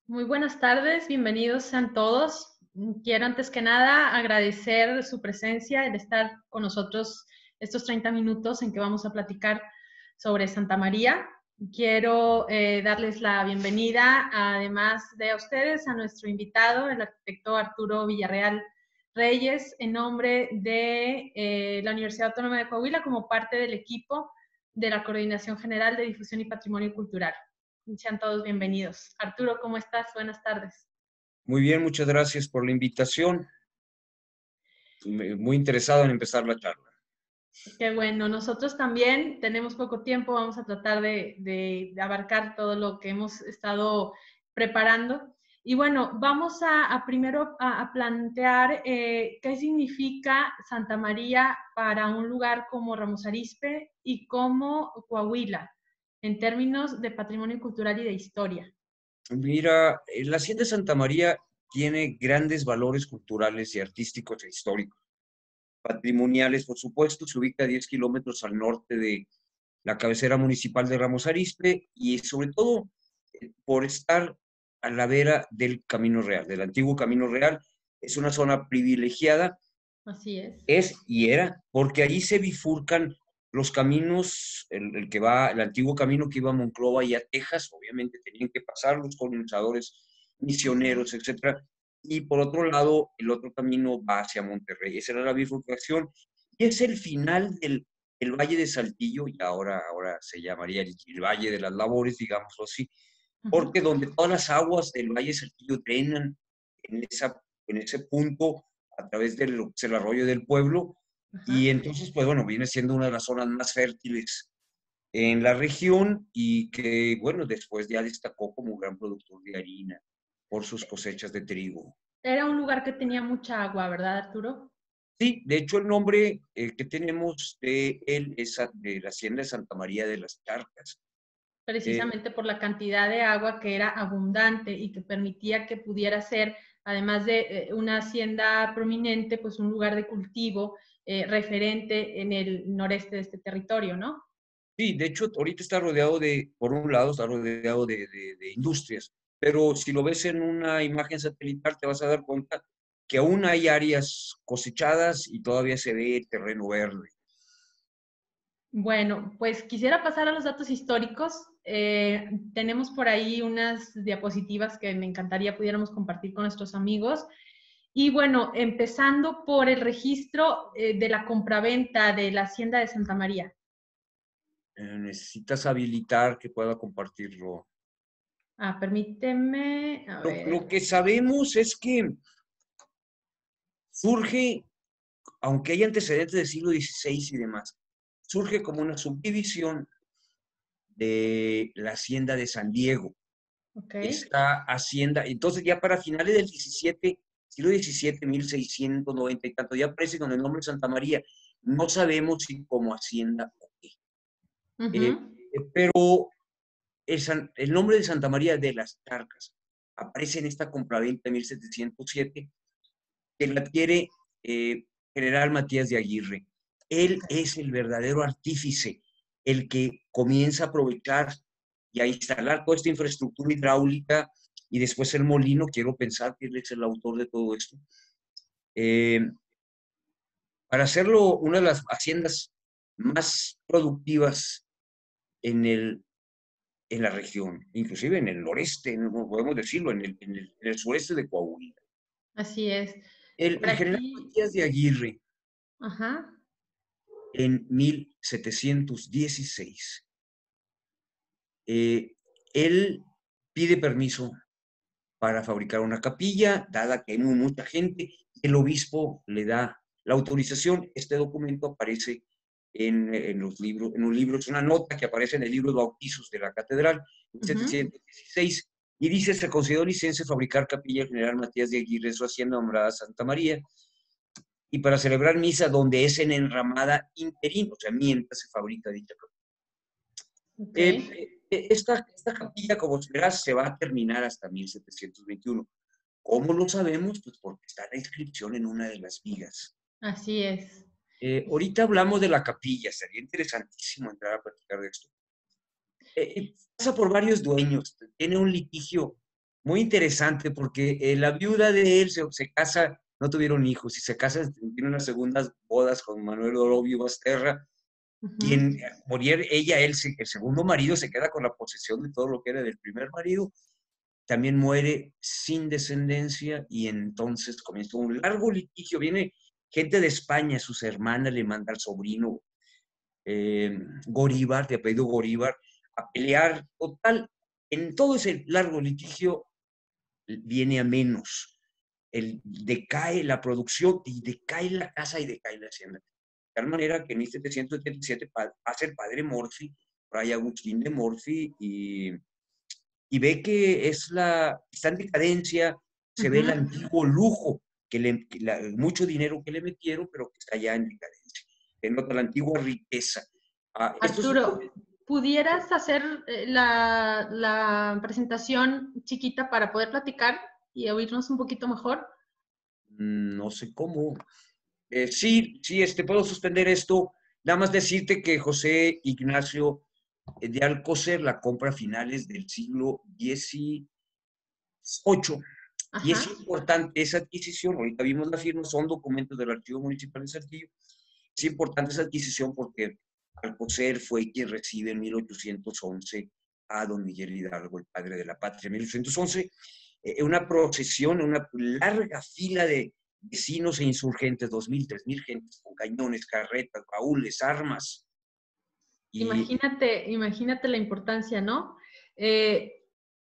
Muy buenas tardes, bienvenidos sean todos. Quiero antes que nada agradecer su presencia, el estar con nosotros estos 30 minutos en que vamos a platicar sobre Santa María. Quiero darles la bienvenida, además de a ustedes, a nuestro invitado, el arquitecto Arturo Villarreal Reyes, en nombre de la Universidad Autónoma de Coahuila, como parte del equipo de la Coordinación General de Difusión y Patrimonio Cultural. Sean todos bienvenidos. Arturo, ¿cómo estás? Buenas tardes. Muy bien, muchas gracias por la invitación. Muy interesado en empezar la charla. Qué bueno, nosotros también tenemos poco tiempo, vamos a tratar de abarcar todo lo que hemos estado preparando. Y bueno, vamos a primero a plantear qué significa Santa María para un lugar como Ramos Arizpe y como Coahuila, en términos de patrimonio cultural y de historia. Mira, la Hacienda de Santa María tiene grandes valores culturales y artísticos e históricos. Patrimoniales, por supuesto, se ubica a 10 kilómetros al norte de la cabecera municipal de Ramos Arizpe y sobre todo por estar a la vera del Camino Real, del antiguo Camino Real. Es una zona privilegiada. Así es. Es y era, porque ahí se bifurcan los caminos, el antiguo camino que iba a Monclova y a Texas, obviamente tenían que pasar los colonizadores misioneros, etcétera, y por otro lado, el otro camino va hacia Monterrey. Esa era la bifurcación, y es el final del Valle de Saltillo, y ahora se llamaría el Valle de las Labores, digámoslo así, porque donde todas las aguas del Valle de Saltillo drenan en ese punto a través del arroyo del pueblo, Ajá. y entonces, pues bueno, viene siendo una de las zonas más fértiles en la región y que, bueno, después ya destacó como un gran productor de harina por sus cosechas de trigo. Era un lugar que tenía mucha agua, ¿verdad, Arturo? Sí, de hecho el nombre que tenemos de él es de la hacienda de Santa María de las Charcas. Eh, Precisamente por la cantidad de agua que era abundante y que permitía que pudiera ser, además de una hacienda prominente, pues un lugar de cultivo referente en el noreste de este territorio, ¿no? Sí, de hecho, ahorita está rodeado por un lado, está rodeado de industrias, pero si lo ves en una imagen satelital, te vas a dar cuenta que aún hay áreas cosechadas y todavía se ve terreno verde. Bueno, pues quisiera pasar a los datos históricos. Tenemos por ahí unas diapositivas que me encantaría pudiéramos compartir con nuestros amigos. Y bueno, empezando por el registro de la compraventa de la Hacienda de Santa María. Necesitas habilitar que pueda compartirlo. Permíteme, a Lo ver. que sabemos es que surge, aunque hay antecedentes del siglo XVI y demás, surge como una subdivisión de la hacienda de San Diego. Ok. Esta hacienda, entonces ya para finales del 17, siglo XVII, 1690 y tanto, ya aparece con el nombre de Santa María. No sabemos si como hacienda o qué. Ujú. Pero el nombre de Santa María de las Charcas aparece en esta compraventa de 1707 que la adquiere General Matías de Aguirre. Él Ok. es el verdadero artífice, el que comienza a aprovechar y a instalar toda esta infraestructura hidráulica y después el molino, quiero pensar que él es el autor de todo esto, eh, para hacerlo una de las haciendas más productivas en, en la región, inclusive en el noreste, no podemos decirlo, en el sureste de Coahuila. Así es. Por El general aquí, Matías de Aguirre, ajá. en 1716, eh, él pide permiso para fabricar una capilla, dada que hay mucha gente, el obispo le da la autorización. Este documento aparece en los libros, en un libro, es una nota que aparece en el libro de bautizos de la catedral, en Ujú. 716, y dice: se concedió licencia de fabricar capilla al general Matías de Aguirre, su hacienda nombrada Santa María, y para celebrar misa donde es en enramada interino, o sea, mientras se fabrica dicha capilla. Ok. Esta capilla, como verás, se va a terminar hasta 1721. ¿Cómo lo sabemos? Pues porque está la inscripción en una de las vigas. Así es. Ahorita hablamos de la capilla, sería interesantísimo entrar a platicar de esto. Pasa por varios dueños, tiene un litigio muy interesante porque la viuda de él se casa, no tuvieron hijos, y se casa, tiene unas segundas bodas con Manuel Orobio Basterra, Ujú. quien morir ella, el segundo marido, se queda con la posesión de todo lo que era del primer marido, también muere sin descendencia y entonces comienza un largo litigio. Viene gente de España, sus hermanas le manda al sobrino Goríbar, de apellido Goríbar, a pelear. Total, en todo ese largo litigio viene a menos. Decae la producción y decae la casa y decae la hacienda. De tal manera que en 1777 hace el padre Morphy, Fray Agustín de Morphy, y ve que está en decadencia, se ve el Ujú. antiguo lujo, mucho dinero que le metieron, pero que está ya en decadencia. Denota la antigua riqueza. Esto es Arturo, ¿pudieras hacer la presentación chiquita para poder platicar y oírnos un poquito mejor? no sé cómo. Sí, sí, puedo suspender esto. Nada más decirte que José Ignacio de Alcocer la compra a finales del siglo XVIII. Y Ajá. es importante esa adquisición. Ahorita vimos la firma, son documentos del Archivo Municipal de Saltillo. Es importante esa adquisición porque Alcocer fue quien recibe en 1811 a don Miguel Hidalgo, el padre de la patria. En 1811, una procesión, una larga fila de vecinos e insurgentes, 2.000, 3.000 gentes con cañones, carretas, baúles, armas. Y Imagínate la importancia, ¿no? Eh,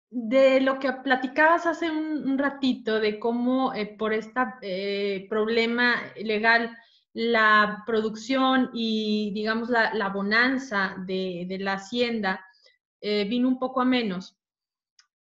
de lo que platicabas hace un ratito, de cómo por este problema legal, la producción y, digamos, la bonanza de la hacienda vino un poco a menos.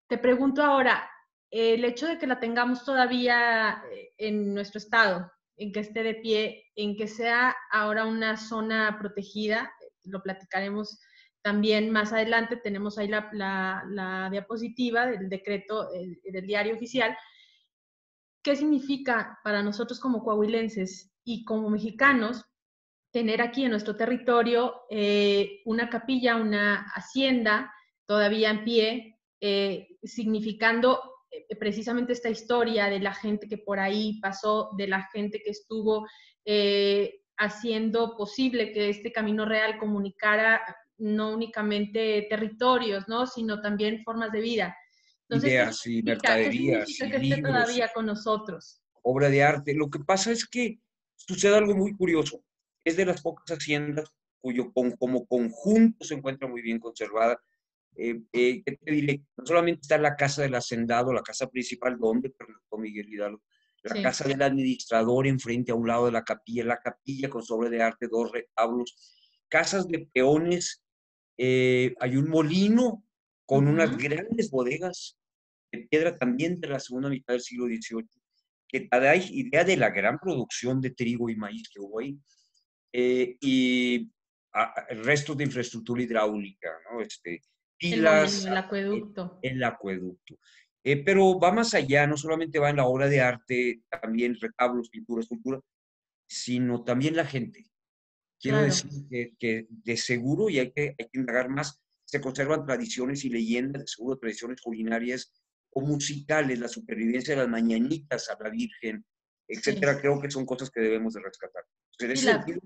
Te pregunto ahora, el hecho de que la tengamos todavía en nuestro estado, en que esté de pie, en que sea ahora una zona protegida, lo platicaremos también más adelante, tenemos ahí la diapositiva del decreto del diario oficial. ¿Qué significa para nosotros como coahuilenses y como mexicanos tener aquí en nuestro territorio una capilla, una hacienda todavía en pie, significando precisamente esta historia de la gente que por ahí pasó, de la gente que estuvo haciendo posible que este camino real comunicara no únicamente territorios, ¿no? Sino también formas de vida. Entonces, ideas y qué mercaderías significa y que esté libros y todavía con nosotros? obra de arte. Lo que pasa es que sucede algo muy curioso. Es de las pocas haciendas cuyo como conjunto se encuentra muy bien conservada. ¿Qué te diré? No solamente está la casa del hacendado, la casa principal donde pernoctó Miguel Hidalgo, la Sí. casa del administrador enfrente a un lado de la capilla con sobre de arte, dos retablos, casas de peones, hay un molino con unas Uh-huh. grandes bodegas de piedra también de la segunda mitad del siglo XVIII, que te da idea de la gran producción de trigo y maíz que hubo ahí. Y restos de infraestructura hidráulica, ¿no? El molino, Pilas, el acueducto. el acueducto. Pero va más allá, no solamente va en la obra de arte, también retablos, pintura, escultura, sino también la gente. Quiero Claro. decir que de seguro, y hay que indagar más, se conservan tradiciones y leyendas, de seguro tradiciones culinarias o musicales, la supervivencia de las mañanitas a la Virgen, Sí. etcétera. Creo que son cosas que debemos de rescatar. Entonces, en Sí, ese sentido,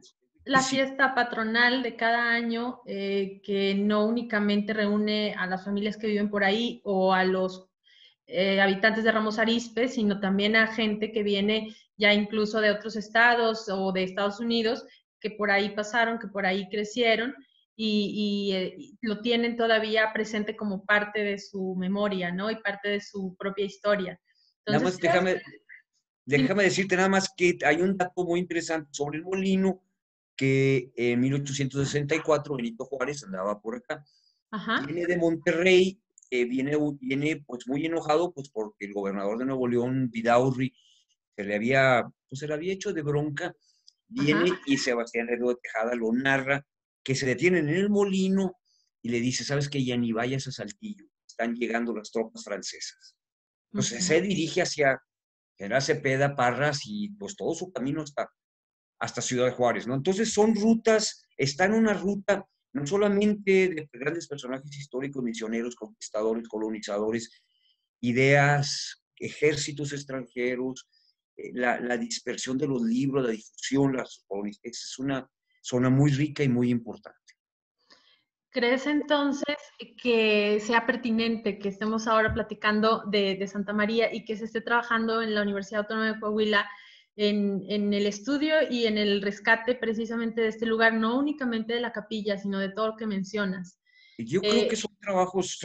la sí, fiesta patronal de cada año que no únicamente reúne a las familias que viven por ahí o a los habitantes de Ramos Arizpe, sino también a gente que viene ya incluso de otros estados o de Estados Unidos, que por ahí pasaron, que por ahí crecieron y lo tienen todavía presente como parte de su memoria, ¿no? Y parte de su propia historia. nada Entonces, más ¿crees? Dime. déjame decirte nada más que hay un dato muy interesante sobre el molino que en 1864 Benito Juárez andaba por acá. Ajá, Viene de Monterrey, viene pues muy enojado pues porque el gobernador de Nuevo León, Vidaurri, se le había hecho de bronca, ajá. viene y Sebastián Lerdo de Tejada lo narra, que se detienen en el molino y le dice, ¿sabes qué? Ya ni vayas a Saltillo, están llegando las tropas francesas. Entonces Uh-huh. se dirige hacia General Cepeda, Parras y pues todo su camino hasta Ciudad Juárez, ¿no? Entonces son rutas, está en una ruta no solamente de grandes personajes históricos, misioneros, conquistadores, colonizadores, ideas, ejércitos extranjeros, la dispersión de los libros, la difusión, es una zona muy rica y muy importante. ¿Crees entonces que sea pertinente que estemos ahora platicando de Santa María y que se esté trabajando en la Universidad Autónoma de Coahuila en el estudio y en el rescate precisamente de este lugar, no únicamente de la capilla, sino de todo lo que mencionas? Yo creo que son trabajos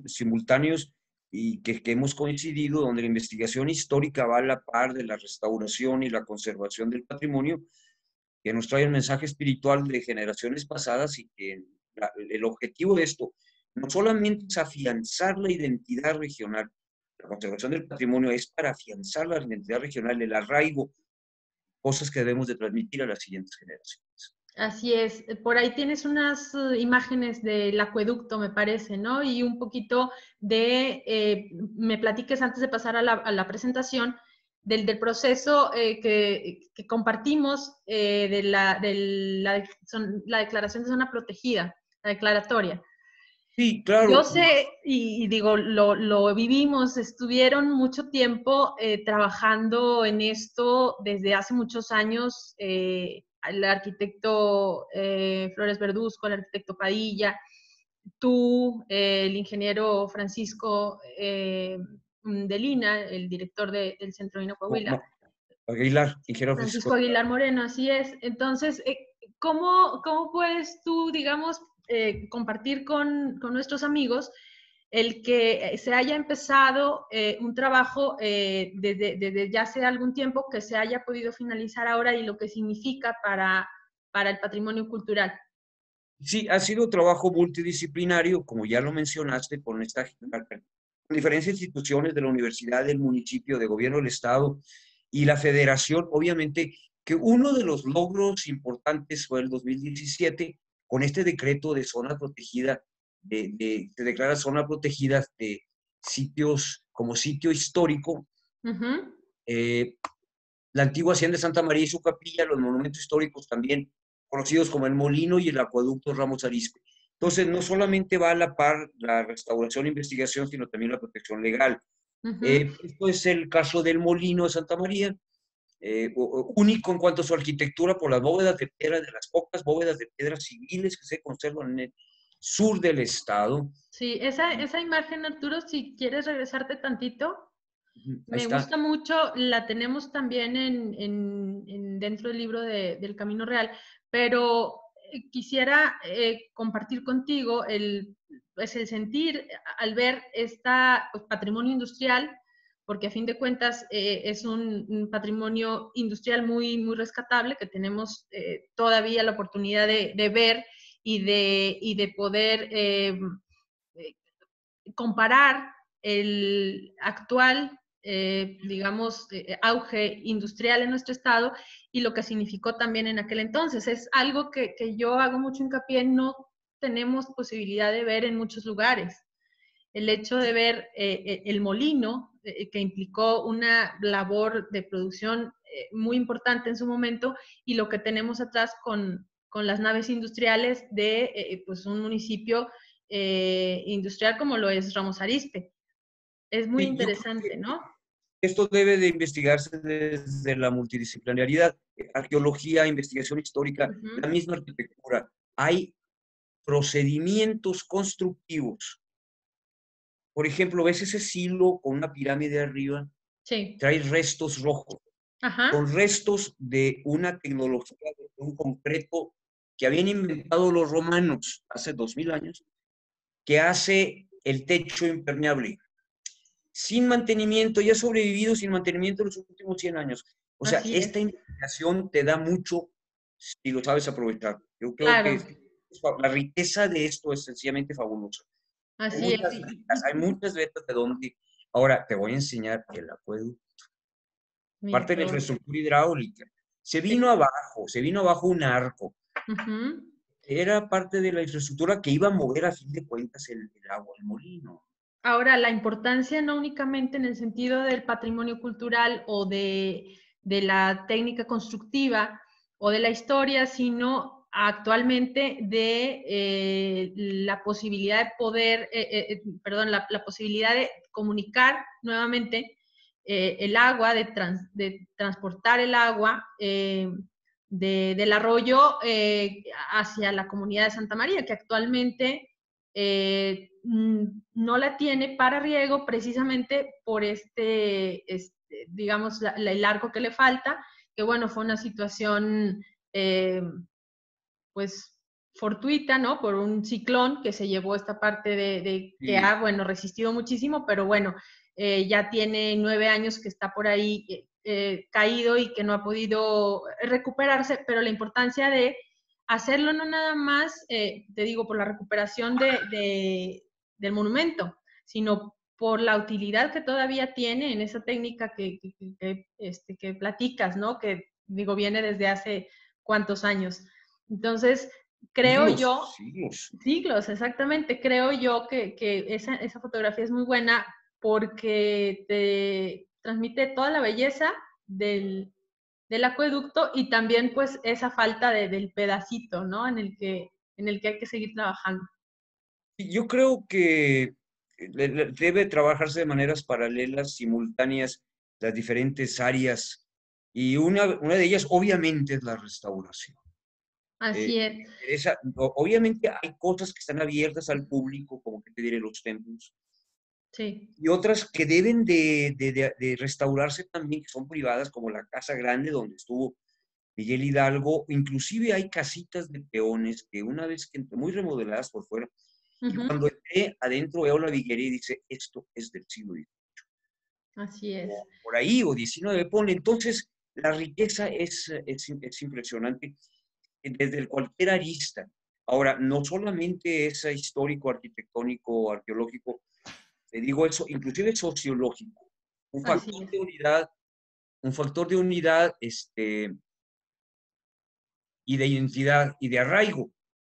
simultáneos y que hemos coincidido, donde la investigación histórica va a la par de la restauración y la conservación del patrimonio, que nos trae un mensaje espiritual de generaciones pasadas y que el objetivo de esto no solamente es afianzar la identidad regional, la conservación del patrimonio es para afianzar la identidad regional, el arraigo, cosas que debemos de transmitir a las siguientes generaciones. Así es, por ahí tienes unas imágenes del acueducto, me parece, ¿no? Y un poquito me platiques antes de pasar a la presentación, del proceso que compartimos de la declaración de zona protegida, la declaratoria. Sí, claro. Yo sé, y digo, lo vivimos, estuvieron mucho tiempo trabajando en esto desde hace muchos años, el arquitecto Flores Verduzco, el arquitecto Padilla, tú, el ingeniero Francisco de Lina, el director del Centro Vino Coahuila. Aguilar, ingeniero Francisco Aguilar Moreno, así es. Entonces, ¿cómo puedes tú, digamos, compartir con nuestros amigos el que se haya empezado un trabajo desde ya hace algún tiempo, que se haya podido finalizar ahora y lo que significa para el patrimonio cultural? Sí, ha sido trabajo multidisciplinario, como ya lo mencionaste, con diferentes instituciones de la universidad, del municipio, de gobierno del estado y la federación. Obviamente que uno de los logros importantes fue el 2017, con este decreto de zona protegida, se declara zona protegida de sitios como sitio histórico. Uh-huh. La antigua hacienda de Santa María y su capilla, los monumentos históricos también conocidos como el Molino y el Acueducto Ramos Arizpe. Entonces, no solamente va a la par la restauración e investigación, sino también la protección legal. Uh-huh. Esto es el caso del Molino de Santa María, único en cuanto a su arquitectura por las bóvedas de piedra, de las pocas bóvedas de piedra civiles que se conservan en el sur del estado. Sí, esa imagen, Arturo, si quieres regresarte tantito, Ahí me está. gusta mucho, la tenemos también dentro del libro del Camino Real, pero quisiera compartir contigo pues el sentir al ver este patrimonio industrial, porque a fin de cuentas es un patrimonio industrial muy, muy rescatable que tenemos todavía la oportunidad de ver y de poder comparar el actual, digamos, auge industrial en nuestro estado y lo que significó también en aquel entonces. Es algo que yo hago mucho hincapié, no tenemos posibilidad de ver en muchos lugares. El hecho de ver el molino, que implicó una labor de producción muy importante en su momento, y lo que tenemos atrás con las naves industriales de pues un municipio industrial como lo es Ramos Arizpe. Es muy Sí, yo creo interesante, que ¿no? esto debe de investigarse desde la multidisciplinaridad, arqueología, investigación histórica, Uh-huh. la misma arquitectura. Hay procedimientos constructivos. Por ejemplo, ves ese silo con una pirámide arriba, Sí. trae restos rojos. Ajá. Son restos de una tecnología, de un concreto que habían inventado los romanos hace 2000 años, que hace el techo impermeable. Sin mantenimiento, y ha sobrevivido sin mantenimiento en los últimos 100 años. O sea, Así esta es. investigación te da mucho si lo sabes aprovechar. Yo creo Claro. que la riqueza de esto es sencillamente fabulosa. Así es. Hay muchas vetas de dónde. Ahora te voy a enseñar el acueducto. Mira Parte de qué la bonito. infraestructura hidráulica. Sí. Se vino abajo un arco. Uh-huh. Era parte de la infraestructura que iba a mover a fin de cuentas el agua, el molino. Ahora, la importancia no únicamente en el sentido del patrimonio cultural o de la técnica constructiva o de la historia, sino actualmente de la posibilidad de poder, perdón, la posibilidad de comunicar nuevamente el agua, de transportar el agua del arroyo hacia la comunidad de Santa María, que actualmente no la tiene para riego precisamente por digamos, el arco que le falta, que bueno, fue una situación pues fortuita, ¿no? Por un ciclón que se llevó esta parte que ha, bueno, resistido muchísimo, pero bueno, ya tiene 9 años que está por ahí caído y que no ha podido recuperarse, pero la importancia de hacerlo no nada más, te digo, por la recuperación del monumento, sino por la utilidad que todavía tiene en esa técnica que platicas, ¿no? Que digo, viene desde hace cuántos años. Entonces, creo Siglos, yo, siglos. siglos, exactamente, creo yo que esa fotografía es muy buena porque te transmite toda la belleza del acueducto y también pues esa falta del pedacito, ¿no? En el que hay que seguir trabajando. Yo creo que debe trabajarse de maneras paralelas, simultáneas, las diferentes áreas, y una de ellas obviamente es la restauración. Así es. Obviamente hay cosas que están abiertas al público, como que te diré los templos, Sí. y otras que deben de restaurarse también, que son privadas, como la Casa Grande donde estuvo Miguel Hidalgo. Inclusive hay casitas de peones que una vez que entré, muy remodeladas por fuera, y cuando entré adentro veo la viguería y dice, esto es del siglo XIX. Así es. Por ahí, o XIX pone. Entonces, la riqueza es impresionante desde cualquier arista. Ahora, no solamente es histórico, arquitectónico, arqueológico, te digo eso, inclusive sociológico. Un Así factor es. de unidad, y de identidad y de arraigo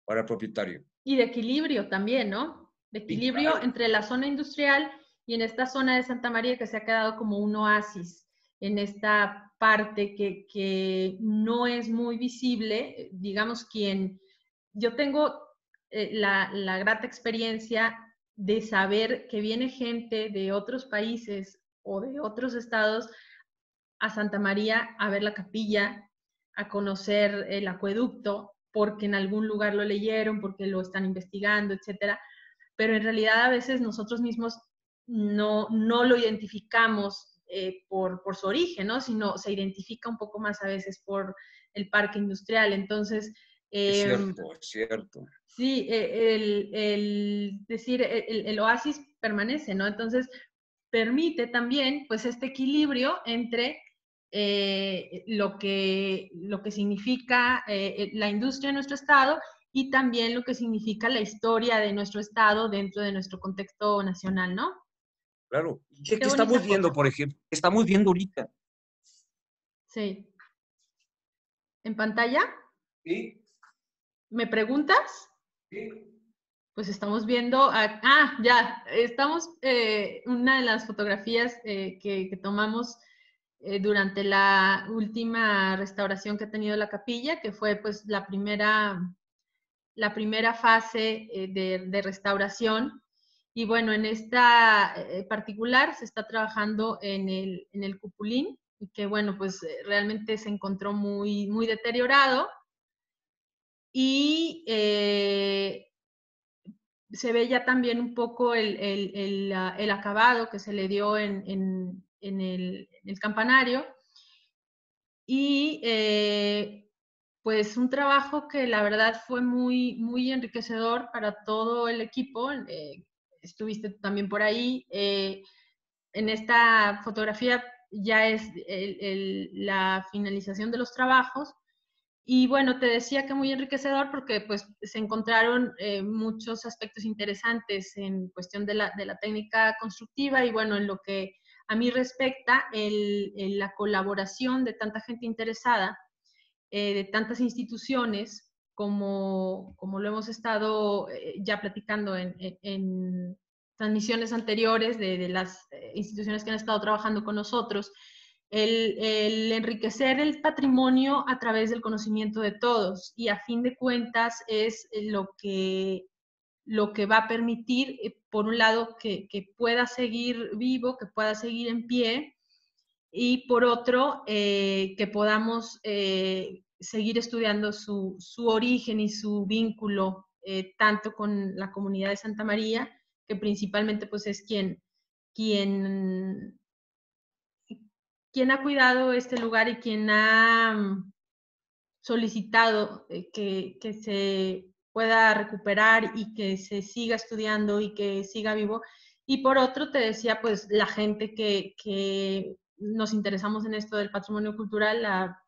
para el propietario. Y de equilibrio también, ¿no? De Sí, equilibrio claro. entre la zona industrial y en esta zona de Santa María que se ha quedado como un oasis, en esta parte que no es muy visible, digamos, yo tengo la grata experiencia de saber que viene gente de otros países o de otros estados a Santa María a ver la capilla, a conocer el acueducto, porque en algún lugar lo leyeron, porque lo están investigando, etcétera. Pero en realidad a veces nosotros mismos no lo identificamos por su origen, ¿no? Sino se identifica un poco más a veces por el parque industrial. Entonces, Es cierto, es cierto. sí, decir, el oasis permanece, ¿no? Entonces, permite también, pues, este equilibrio entre lo que significa la industria en nuestro estado y también lo que significa la historia de nuestro estado dentro de nuestro contexto nacional, ¿no? Claro. Qué ¿Qué estamos bonita viendo, foto. por ejemplo? ¿Qué estamos viendo ahorita? Sí. ¿En pantalla? Sí, ¿Me preguntas? sí. Pues estamos viendo, ya, estamos, una de las fotografías que tomamos durante la última restauración que ha tenido la capilla, que fue pues la primera fase de restauración. Y bueno, en esta particular se está trabajando en el cupulín, y que bueno, pues realmente se encontró muy, muy deteriorado. Y se ve ya también un poco el acabado que se le dio en el campanario. Y pues un trabajo que la verdad fue muy, muy enriquecedor para todo el equipo. Estuviste también por ahí. En esta fotografía ya es la finalización de los trabajos. Y bueno, te decía que muy enriquecedor porque pues se encontraron muchos aspectos interesantes en cuestión de la técnica constructiva y bueno, en lo que a mí respecta, la colaboración de tanta gente interesada, de tantas instituciones, como lo hemos estado ya platicando en transmisiones anteriores de las instituciones que han estado trabajando con nosotros, el enriquecer el patrimonio a través del conocimiento de todos, y a fin de cuentas es lo que va a permitir, por un lado, que pueda seguir vivo, que pueda seguir en pie, y por otro, que podamos seguir estudiando su origen y su vínculo, tanto con la comunidad de Santa María, que principalmente pues es quien, quien ha cuidado este lugar y quien ha solicitado que se pueda recuperar y que se siga estudiando y que siga vivo. Y por otro, te decía, pues la gente que nos interesamos en esto del patrimonio cultural, la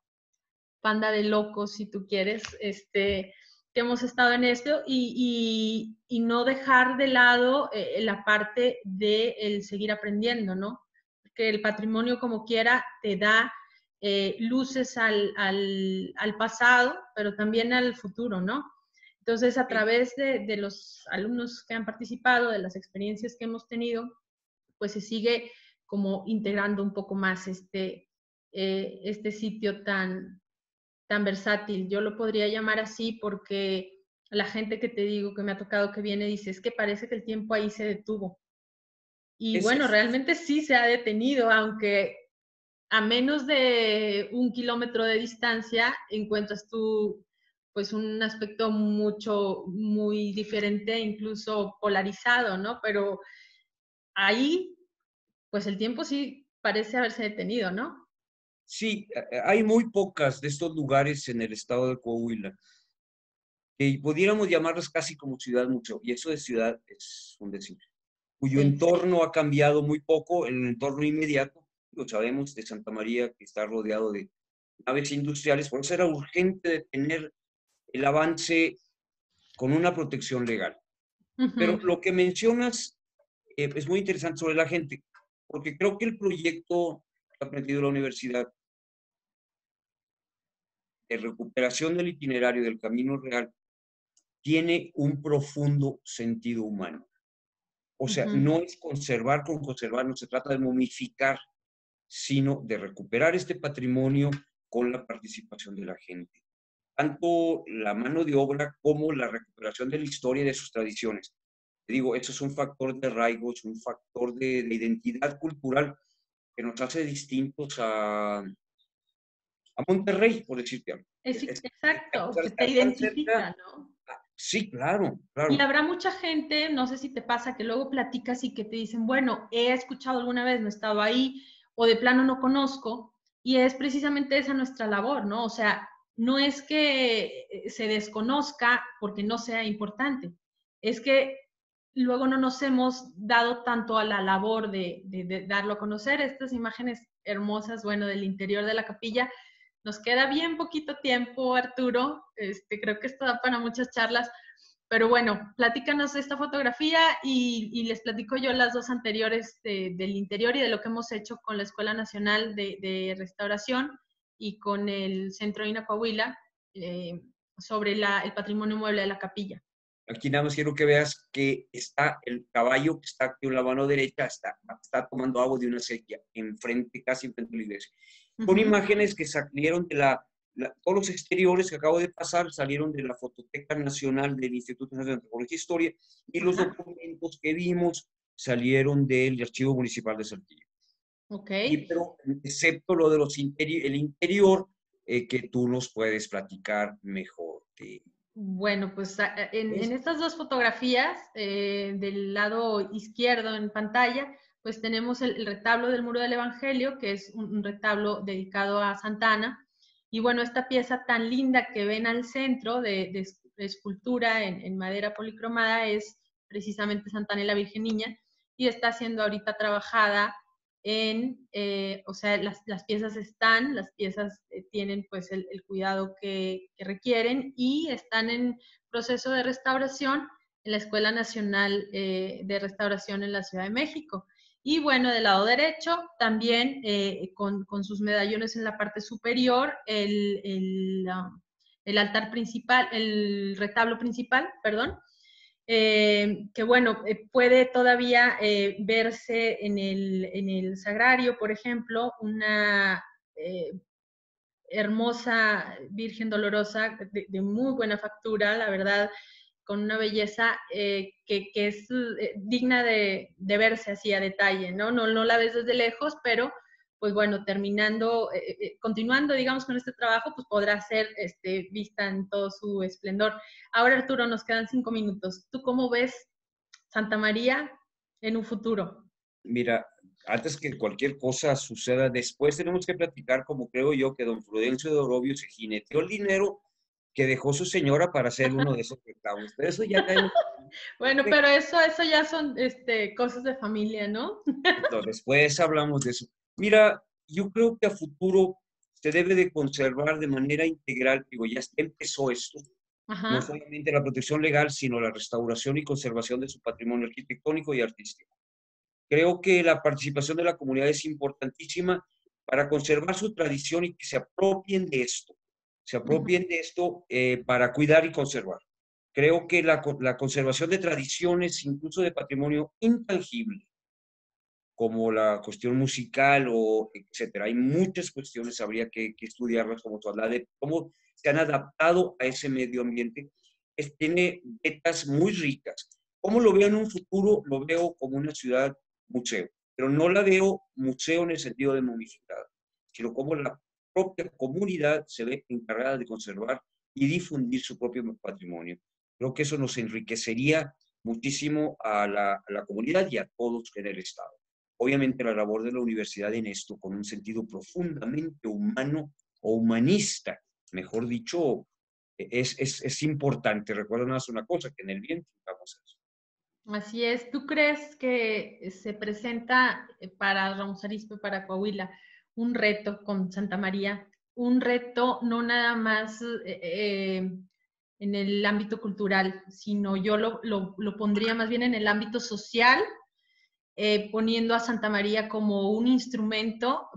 panda de locos, si tú quieres, que hemos estado en esto, y no dejar de lado la parte de el seguir aprendiendo, ¿no? Que el patrimonio como quiera te da luces al pasado, pero también al futuro, ¿no? Entonces, a través de los alumnos que han participado, de las experiencias que hemos tenido, pues se sigue como integrando un poco más este sitio tan versátil. Yo lo podría llamar así porque la gente que te digo que me ha tocado que viene dice, es que parece que el tiempo ahí se detuvo. Y Es, bueno, realmente sí se ha detenido, aunque a menos de 1 kilómetro de distancia encuentras tú pues un aspecto muy diferente, incluso polarizado, ¿no? Pero ahí, pues el tiempo sí parece haberse detenido, ¿no? sí, hay muy pocas de estos lugares en el estado de Coahuila que pudiéramos llamarlas casi como ciudad museo, y eso de ciudad es un decir, cuyo Sí. entorno ha cambiado muy poco, el entorno inmediato, lo sabemos, de Santa María, que está rodeado de naves industriales, por eso era urgente detener el avance con una protección legal. Pero Uh-huh. lo que mencionas es muy interesante sobre la gente, porque creo que el proyecto que ha aprendido la universidad de recuperación del itinerario del Camino Real tiene un profundo sentido humano. O sea, Uh-huh. no es conservar con conservar, no se trata de momificar, sino de recuperar este patrimonio con la participación de la gente. Tanto la mano de obra como la recuperación de la historia y de sus tradiciones. Te digo, eso es un factor de arraigo, es un factor de identidad cultural que nos hace distintos a Monterrey, por decirte algo. Exacto, que te Estar tan cerca, identifica, ¿no? sí, claro, Y claro. habrá mucha gente, no sé si te pasa, que luego platicas y que te dicen, bueno, he escuchado alguna vez, no he estado ahí, o de plano no conozco, y es precisamente esa nuestra labor, ¿no? O sea, no es que se desconozca porque no sea importante, es que luego no nos hemos dado tanto a la labor de darlo a conocer. Estas imágenes hermosas, bueno, del interior de la capilla. Nos queda bien poquito tiempo, Arturo. Creo que esto da para muchas charlas, pero bueno, platícanos esta fotografía y les platico yo las dos anteriores del interior y de lo que hemos hecho con la Escuela Nacional de Restauración y con el Centro INA Coahuila sobre el patrimonio mueble de la capilla. Aquí nada más quiero que veas que está el caballo que está aquí en la mano derecha, está tomando agua de una sequía, enfrente, casi enfrente de la iglesia. Son Uh-huh. imágenes que salieron todos los exteriores que acabo de pasar salieron de la Fototeca Nacional del Instituto Nacional de Antropología e Historia, y los Ajá. documentos que vimos salieron del Archivo Municipal de Saltillo. Ok. Pero excepto lo de el interior, que tú nos puedes platicar mejor. Bueno, pues en ¿Ves? estas dos fotografías, del lado izquierdo en pantalla, pues tenemos el retablo del Muro del Evangelio, que es un retablo dedicado a Santa Ana. Y bueno, esta pieza tan linda que ven al centro de escultura en madera policromada es precisamente Santa Ana y la Virgen Niña, y está siendo ahorita trabajada o sea, las piezas las piezas tienen pues el cuidado que requieren y están en proceso de restauración en la Escuela Nacional de Restauración en la Ciudad de México. Y bueno, del lado derecho también con sus medallones en la parte superior, el altar principal, el retablo principal, perdón, que bueno, puede todavía verse en el sagrario, por ejemplo, una hermosa Virgen Dolorosa de muy buena factura, la verdad, con una belleza que es digna de verse así a detalle, ¿no? No la ves desde lejos, pero pues bueno, terminando, continuando, digamos, con este trabajo, pues podrá ser vista en todo su esplendor. Ahora, Arturo, nos quedan 5 minutos. ¿Tú cómo ves Santa María en un futuro? Mira, antes que cualquier cosa suceda, después tenemos que platicar, como creo yo, que don Prudencio de Orobio se jineteó el dinero que dejó su señora para hacer uno de esos reclamos. Pero eso ya caemos. Bueno, pero eso ya son cosas de familia, ¿no? No, después hablamos de eso. Mira, yo creo que a futuro se debe de conservar de manera integral, digo, ya empezó esto, no Ajá. solamente la protección legal, sino la restauración y conservación de su patrimonio arquitectónico y artístico. Creo que la participación de la comunidad es importantísima para conservar su tradición y que se apropien de esto, para cuidar y conservar. Creo que la conservación de tradiciones, incluso de patrimonio intangible, como la cuestión musical o etcétera. Hay muchas cuestiones, habría que estudiarlas, como tú hablas, de cómo se han adaptado a ese medio ambiente. Tiene vetas muy ricas. ¿Cómo lo veo en un futuro? Lo veo como una ciudad museo, pero no la veo museo en el sentido de momificado, sino como la propia comunidad se ve encargada de conservar y difundir su propio patrimonio. Creo que eso nos enriquecería muchísimo a la comunidad y a todos en el Estado. Obviamente la labor de la universidad en esto, con un sentido profundamente humano o humanista, mejor dicho, es importante. Recuerda más una cosa, que en el bien vamos a eso. Así es. ¿Tú crees que se presenta para Ramos Arizpe, para Coahuila, un reto con Santa María? Un reto no nada más en el ámbito cultural, sino yo lo pondría más bien en el ámbito social, poniendo a Santa María como un instrumento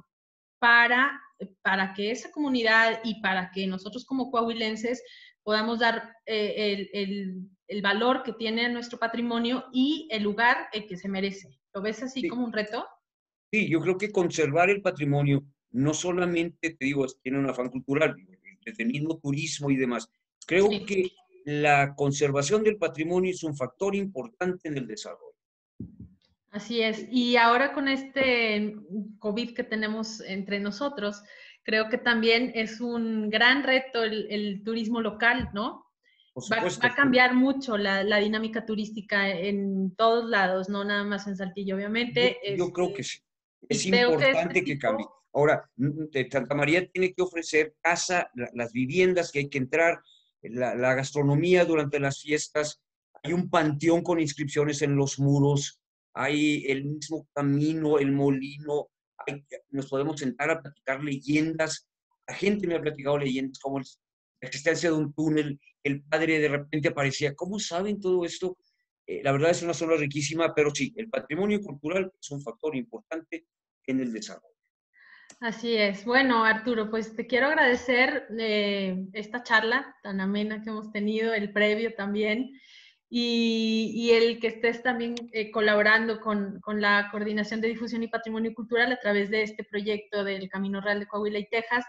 para, para que esa comunidad y para que nosotros como coahuilenses podamos dar el valor que tiene nuestro patrimonio y el lugar que se merece. ¿Lo ves así Sí, como un reto? sí, yo creo que conservar el patrimonio no solamente, te digo, tiene un afán cultural, desde el mismo turismo y demás. Creo Sí. que la conservación del patrimonio es un factor importante en el desarrollo. Así es. Y ahora con este COVID que tenemos entre nosotros, creo que también es un gran reto el turismo local, ¿no? Por Va supuesto, a cambiar mucho la dinámica turística en todos lados, no nada más en Saltillo, obviamente. yo creo que sí. Es Y creo que este importante que cambie. tipo, Ahora, Santa María tiene que ofrecer casa, las viviendas que hay que entrar, la gastronomía durante las fiestas. Hay un panteón con inscripciones en los muros, hay el mismo camino, el molino. Nos podemos sentar a platicar leyendas. La gente me ha platicado leyendas como la existencia de un túnel, el padre de repente aparecía. ¿Cómo saben todo esto? La verdad es una zona riquísima, pero sí, el patrimonio cultural es un factor importante en el desarrollo. así es. Bueno, Arturo, pues te quiero agradecer esta charla tan amena que hemos tenido, el previo también, y el que estés también colaborando con la Coordinación de Difusión y Patrimonio Cultural a través de este proyecto del Camino Real de Coahuila y Texas.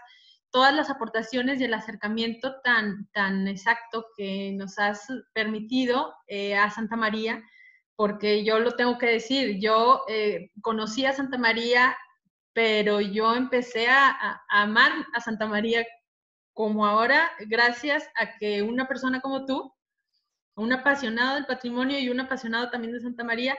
Todas las aportaciones y el acercamiento tan exacto que nos has permitido a Santa María, porque yo lo tengo que decir, yo conocí a Santa María, pero yo empecé a amar a Santa María como ahora, gracias a que una persona como tú, un apasionado del patrimonio y un apasionado también de Santa María,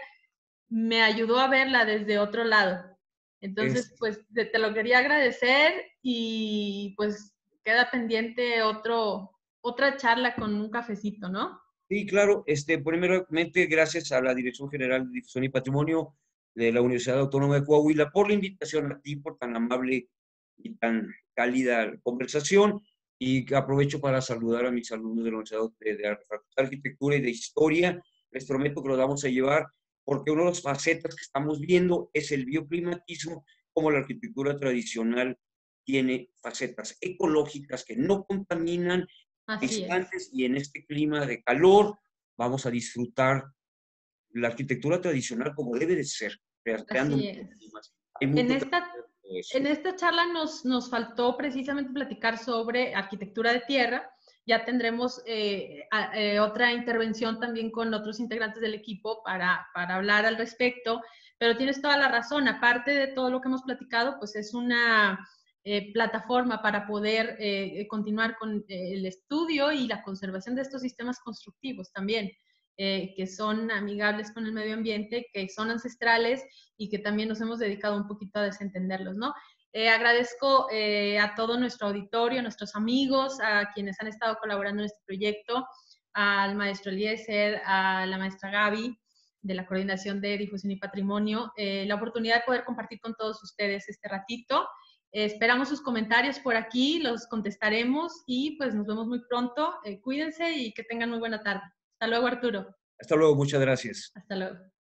me ayudó a verla desde otro lado. Entonces, Es, pues te lo quería agradecer y pues queda pendiente otra charla con un cafecito, ¿no? sí, claro, primeramente gracias a la Dirección General de Difusión y Patrimonio de la Universidad Autónoma de Coahuila por la invitación a ti, por tan amable y tan cálida conversación. Y aprovecho para saludar a mis alumnos de la Universidad de Arquitectura y de Historia. Les prometo que lo vamos a llevar porque una de las facetas que estamos viendo es el bioclimatismo, como la arquitectura tradicional tiene facetas ecológicas que no contaminan, Así es. aislantes, y en este clima de calor vamos a disfrutar la arquitectura tradicional como debe de ser, creando Así muchos es. temas. Hay En mucho que esta, hacer de eso. en esta charla nos faltó precisamente platicar sobre arquitectura de tierra. Ya tendremos otra intervención también con otros integrantes del equipo para hablar al respecto, pero tienes toda la razón. Aparte de todo lo que hemos platicado, pues es una plataforma para poder continuar con el estudio y la conservación de estos sistemas constructivos también, que son amigables con el medio ambiente, que son ancestrales y que también nos hemos dedicado un poquito a desentenderlos, ¿no? Agradezco a todo nuestro auditorio, a nuestros amigos, a quienes han estado colaborando en este proyecto, al maestro Eliezer, a la maestra Gaby, de la Coordinación de Difusión y Patrimonio, la oportunidad de poder compartir con todos ustedes este ratito. Esperamos sus comentarios por aquí, los contestaremos y pues nos vemos muy pronto. Cuídense y que tengan muy buena tarde. Hasta luego, Arturo. Hasta luego, muchas gracias. Hasta luego.